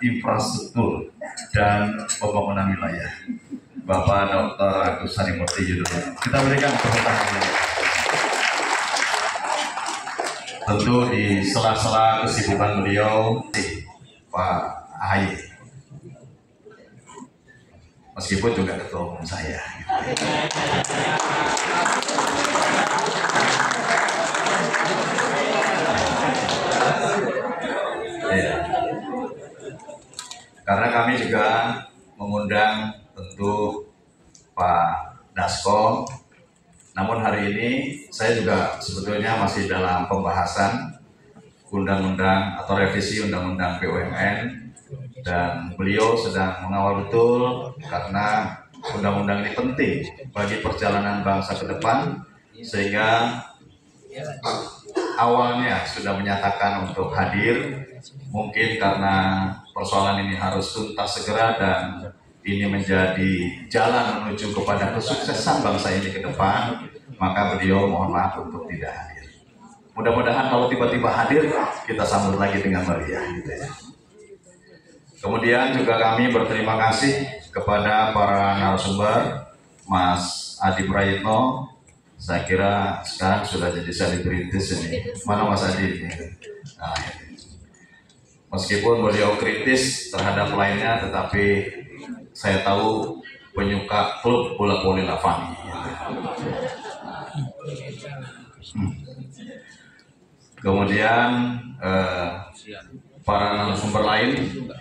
Infrastruktur dan Pembangunan Wilayah, Bapak Dr. Agus Harimurti Yudhoyono. Kita berikan tepuk tangan. Tentu di sela-sela kesibukan beliau, Pak AHY, meskipun juga ketua umum saya. Ya. Karena kami juga mengundang tentu Pak Dasko, namun hari ini saya juga sebetulnya masih dalam pembahasan undang-undang atau revisi undang-undang BUMN, dan beliau sedang mengawal betul karena undang-undang ini penting bagi perjalanan bangsa ke depan, sehingga awalnya sudah menyatakan untuk hadir. Mungkin karena persoalan ini harus tuntas segera dan ini menjadi jalan menuju kepada kesuksesan bangsa ini ke depan, maka beliau mohon maaf untuk tidak hadir. Mudah-mudahan kalau tiba-tiba hadir, kita sambut lagi dengan meriah gitu ya. Kemudian juga kami berterima kasih kepada para narasumber, Mas Adi Prayitno. Saya kira sekarang sudah jadi selebritis ini. Mana Mas Adi? Nah, meskipun beliau kritis terhadap lainnya, tetapi saya tahu penyuka klub bola voli Lavani. Kemudian para narasumber lain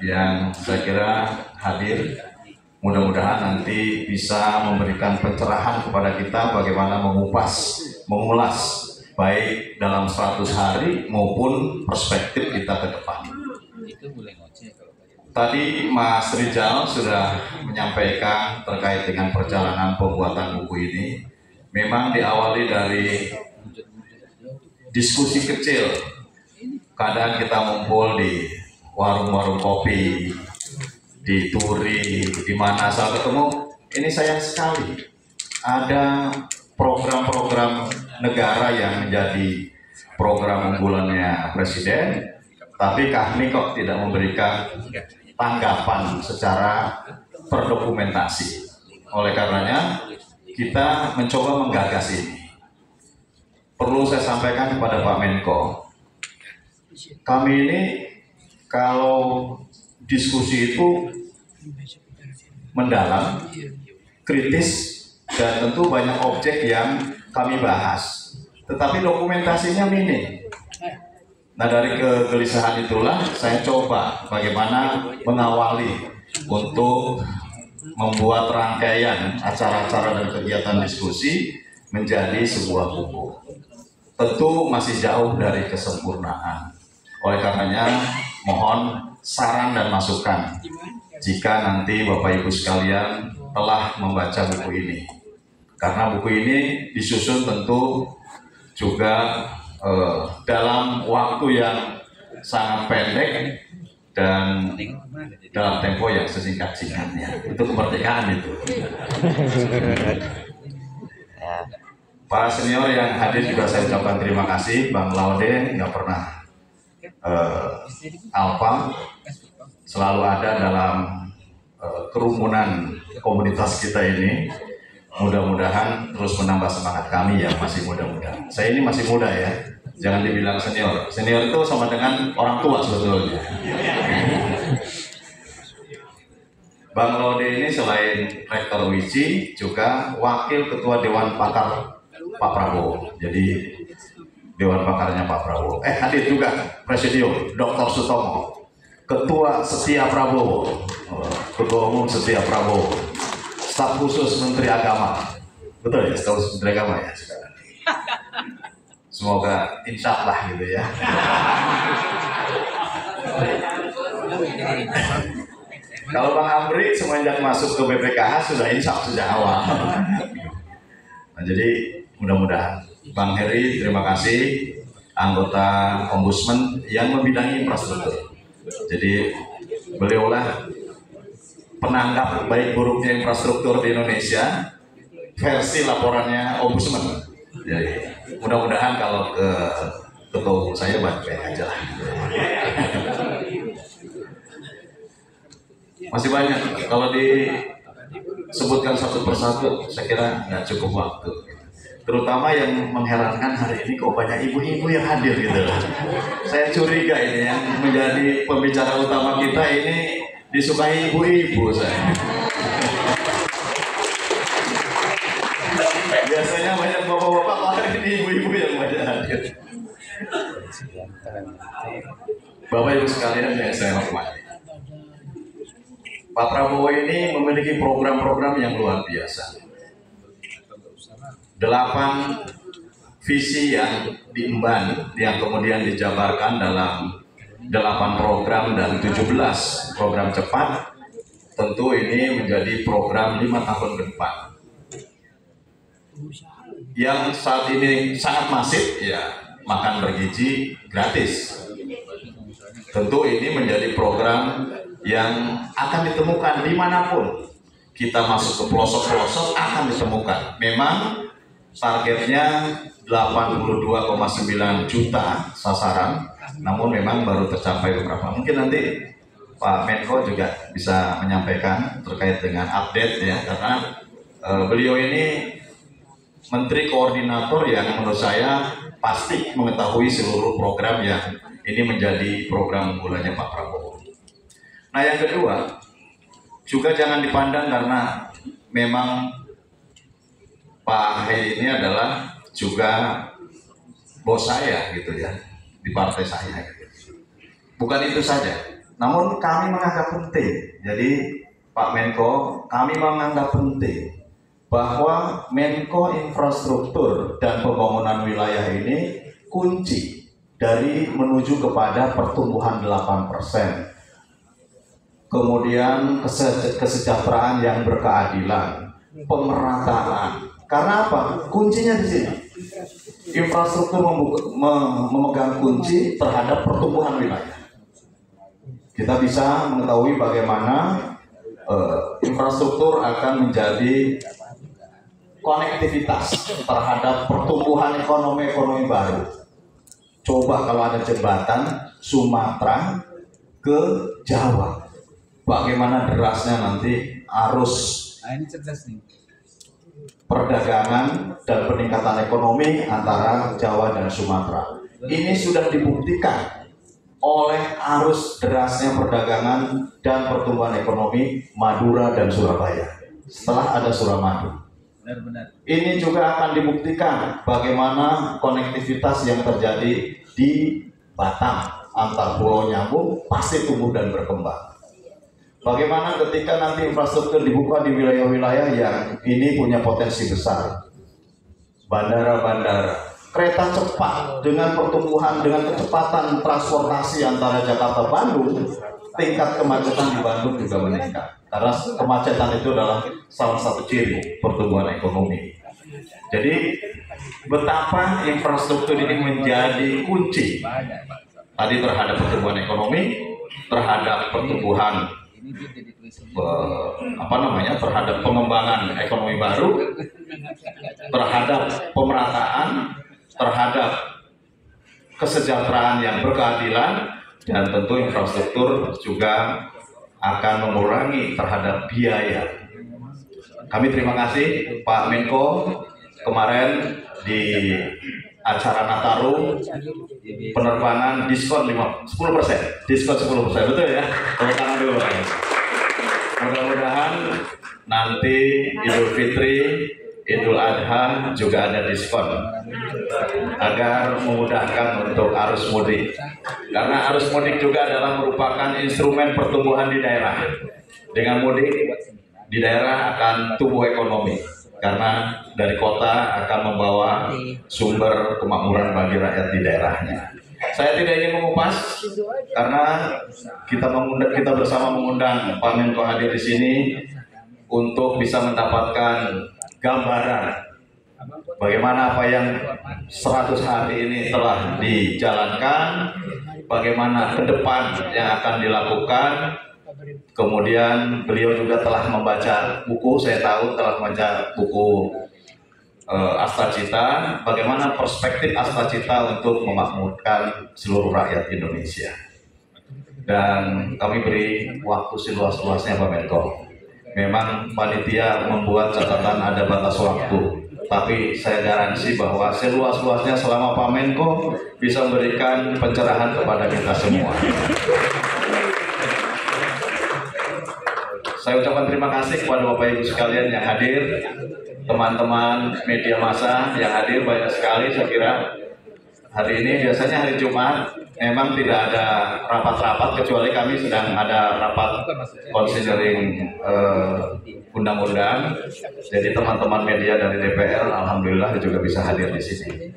yang saya kira hadir, mudah-mudahan nanti bisa memberikan pencerahan kepada kita bagaimana mengulas baik dalam 100 hari maupun perspektif kita ke depan. Tadi Mas Rijal sudah menyampaikan terkait dengan perjalanan pembuatan buku ini. Memang diawali dari diskusi kecil. Kadang kita ngumpul di warung-warung kopi, di Turi, di mana saya ketemu. Ini sayang sekali ada program-program negara yang menjadi program unggulannya Presiden, tapi kami kok tidak memberikan tanggapan secara terdokumentasi. Oleh karenanya kita mencoba menggagas ini. Perlu saya sampaikan kepada Pak Menko, kami ini kalau diskusi itu mendalam, kritis, dan tentu banyak objek yang kami bahas, tetapi dokumentasinya minim. Nah, dari kegelisahan itulah saya coba bagaimana mengawali untuk membuat rangkaian acara-acara dan kegiatan diskusi menjadi sebuah buku. Tentu masih jauh dari kesempurnaan. Oleh karenanya mohon saran dan masukan jika nanti Bapak Ibu sekalian telah membaca buku ini. Karena buku ini disusun tentu juga dalam waktu yang sangat pendek dan dalam tempo yang sesingkat-singkatnya. Itu kemerdekaan itu. Para senior yang hadir juga saya ucapkan terima kasih. Bang Laude nggak pernah alpa, selalu ada dalam kerumunan komunitas kita ini. Mudah-mudahan terus menambah semangat kami yang masih muda-muda. Saya ini masih muda ya, jangan dibilang senior. Senior itu sama dengan orang tua sebetulnya. Bang Laude ini selain Rektor WICI juga Wakil Ketua Dewan Pakar Pak Prabowo. Jadi Dewan Pakarnya Pak Prabowo. Hadir juga Presidium Dr. Sutomo, Ketua Setia Prabowo, Ketua Umum Setia Prabowo, Staf Khusus Menteri Agama. Betul ya, Staf Khusus Menteri Agama ya sekarang. Semoga insya Allah gitu ya. Kalau Bang Amri semenjak masuk ke BPKH sudah insaf sejak awal. Nah, jadi mudah-mudahan Bang Heri, terima kasih, anggota Ombudsman yang membidangi infrastruktur. Jadi beliaulah penanggap baik buruknya infrastruktur di Indonesia versi laporannya Ombudsman. Jadi mudah-mudahan kalau ke ketua umum saya baik-baik aja lah. Masih banyak. Kalau disebutkan satu persatu, saya kira nggak cukup waktu. Terutama yang mengherankan hari ini kok banyak ibu-ibu yang hadir gitu. Saya curiga ini yang menjadi pembicara utama kita ini disukai ibu-ibu saya. Biasanya banyak bapak-bapak, hari ini ibu-ibu yang banyak hadir. Bapak Ibu sekalian yang saya hormati, Pak Prabowo ini memiliki program-program yang luar biasa. 8 visi yang diemban yang kemudian dijabarkan dalam 8 program dan 17 program cepat. Tentu ini menjadi program 5 tahun ke depan yang saat ini sangat masif, ya, makan bergizi gratis. Tentu ini menjadi program yang akan ditemukan dimanapun kita masuk ke pelosok-pelosok, akan ditemukan. Memang targetnya 82,9 juta sasaran, namun memang baru tercapai beberapa. Mungkin nanti Pak Menko juga bisa menyampaikan terkait dengan update ya, karena beliau ini Menteri Koordinator yang menurut saya pasti mengetahui seluruh program yang ini menjadi program unggulannya Pak Prabowo. Nah, yang kedua juga jangan dipandang karena memang Pak Hei ini adalah juga bos saya gitu ya, di partai saya gitu. Bukan itu saja, namun kami menganggap penting. Jadi Pak Menko, kami menganggap penting bahwa Menko Infrastruktur dan Pembangunan Wilayah ini kunci dari menuju kepada pertumbuhan 8%. Kemudian kesejahteraan yang berkeadilan, pemerataan. Karena apa? Kuncinya di sini. Infrastruktur memegang kunci terhadap pertumbuhan wilayah. Kita bisa mengetahui bagaimana infrastruktur akan menjadi konektivitas terhadap pertumbuhan ekonomi baru. Coba kalau ada jembatan Sumatera ke Jawa, bagaimana derasnya nanti arus perdagangan dan peningkatan ekonomi antara Jawa dan Sumatera. Ini sudah dibuktikan oleh arus derasnya perdagangan dan pertumbuhan ekonomi Madura dan Surabaya setelah ada Suramadu. Ini juga akan dibuktikan bagaimana konektivitas yang terjadi di Batam, antar pulau nyambung, pasti tumbuh dan berkembang. Bagaimana ketika nanti infrastruktur dibuka di wilayah-wilayah yang ini punya potensi besar, bandara-bandara, kereta cepat dengan pertumbuhan, dengan kecepatan transportasi antara Jakarta Bandung, tingkat kemacetan di Bandung juga meningkat. Karena kemacetan itu adalah salah satu ciri pertumbuhan ekonomi. Jadi betapa infrastruktur ini menjadi kunci tadi terhadap pertumbuhan ekonomi, terhadap pertumbuhan terhadap pengembangan ekonomi baru, terhadap pemerataan, terhadap kesejahteraan yang berkeadilan, dan tentu infrastruktur juga akan mengurangi terhadap biaya. Kami terima kasih Pak Menko kemarin di acara Nataru penerbangan diskon 10%, diskon 10%, betul ya? Tepuk tangan dulu. Mudah-mudahan nanti Idul Fitri, Idul Adha juga ada diskon agar memudahkan untuk arus mudik. Karena arus mudik juga adalah merupakan instrumen pertumbuhan di daerah. Dengan mudik di daerah akan tumbuh ekonomi. Karena dari kota akan membawa sumber kemakmuran bagi rakyat di daerahnya. Saya tidak ingin mengupas karena kita bersama mengundang Pak Menko hadir di sini untuk bisa mendapatkan gambaran bagaimana apa yang 100 hari ini telah dijalankan, bagaimana ke depan yang akan dilakukan. Kemudian beliau juga telah membaca buku, saya tahu telah membaca buku Astacita, bagaimana perspektif Astacita untuk memakmurkan seluruh rakyat Indonesia. dan kami beri waktu seluas-luasnya Pak Menko. Memang panitia membuat catatan ada batas waktu, tapi saya garansi bahwa seluas-luasnya selama Pak Menko bisa memberikan pencerahan kepada kita semua. Saya ucapkan terima kasih kepada Bapak Ibu sekalian yang hadir, teman-teman media massa yang hadir banyak sekali. Saya kira hari ini biasanya hari Jumat memang tidak ada rapat-rapat, kecuali kami sedang ada rapat considering undang-undang. Jadi teman-teman media dari DPR alhamdulillah juga bisa hadir di sini.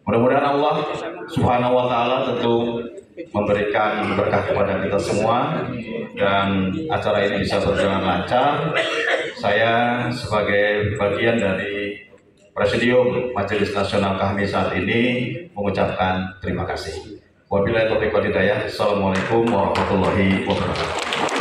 Mudah-mudahan Allah Subhanahu wa Ta'ala tentu memberikan berkah kepada kita semua dan acara ini bisa berjalan lancar. Saya sebagai bagian dari Presidium Majelis Nasional KHMI saat ini mengucapkan terima kasih. Wabillahi taufiq wal hidayah. Assalamualaikum warahmatullahi wabarakatuh.